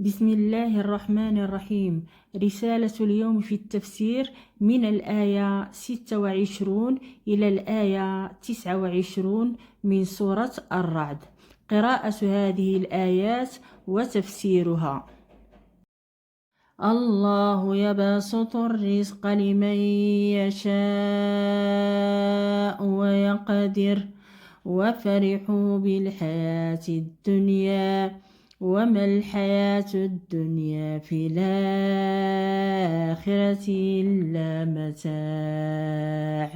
بسم الله الرحمن الرحيم. رسالة اليوم في التفسير من الآية 26 إلى الآية 29 من سورة الرعد. قراءة هذه الآيات وتفسيرها. الله يبسط الرزق لمن يشاء ويقدر وفرحوا بالحياة الدنيا وما الحياة الدنيا في الآخرة إلا متاع.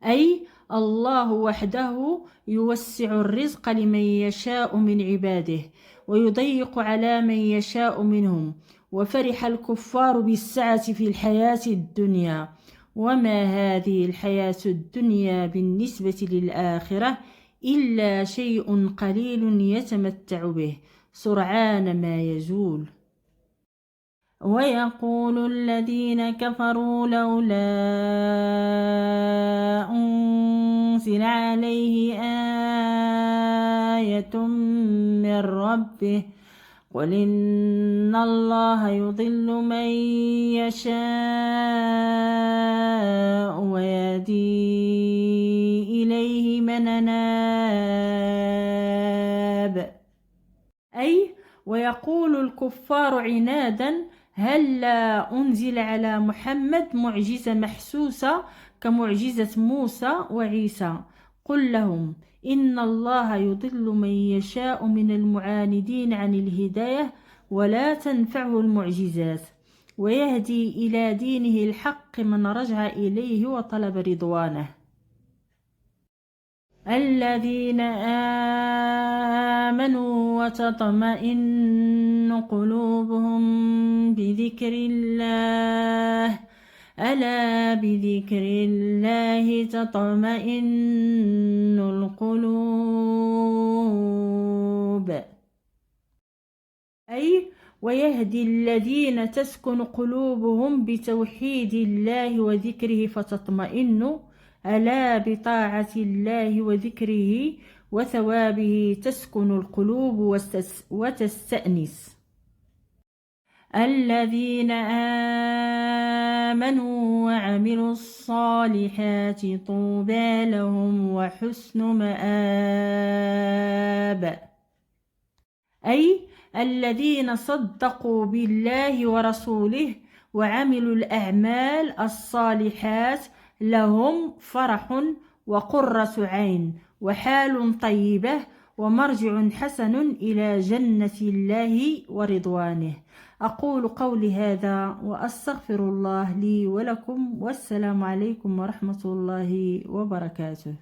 أي الله وحده يوسع الرزق لمن يشاء من عباده ويضيق على من يشاء منهم. وفرح الكفار بالسعة في الحياة الدنيا، وما هذه الحياة الدنيا بالنسبة للآخرة إلا شيء قليل يتمتع به سرعان ما يزول. ويقول الذين كفروا لولا أنزل عليه آية من ربه قل إن الله يضل من يشاء ويهدي إليه من أناب. أي ويقول الكفار عنادا هلا أنزل على محمد معجزة محسوسة كمعجزة موسى وعيسى. قل لهم إن الله يضل من يشاء من المعاندين عن الهداية ولا تنفعه المعجزات، ويهدي إلى دينه الحق من رجع إليه وطلب رضوانه. الذين آمنوا وتطمئن قلوبهم بذكر الله ألا بذكر الله تطمئن القلوب. أي ويهدي الذين تسكن قلوبهم بتوحيد الله وذكره فتطمئن، ألا بطاعة الله وذكره وثوابه تسكن القلوب وتستأنس. الذين آمنوا وعملوا الصالحات طوبى لهم وحسن مآب. أي الذين صدقوا بالله ورسوله وعملوا الأعمال الصالحات لهم فرح وقرة عين وحال طيبة ومرجع حسن إلى جنة الله ورضوانه. أقول قولي هذا وأستغفر الله لي ولكم، والسلام عليكم ورحمة الله وبركاته.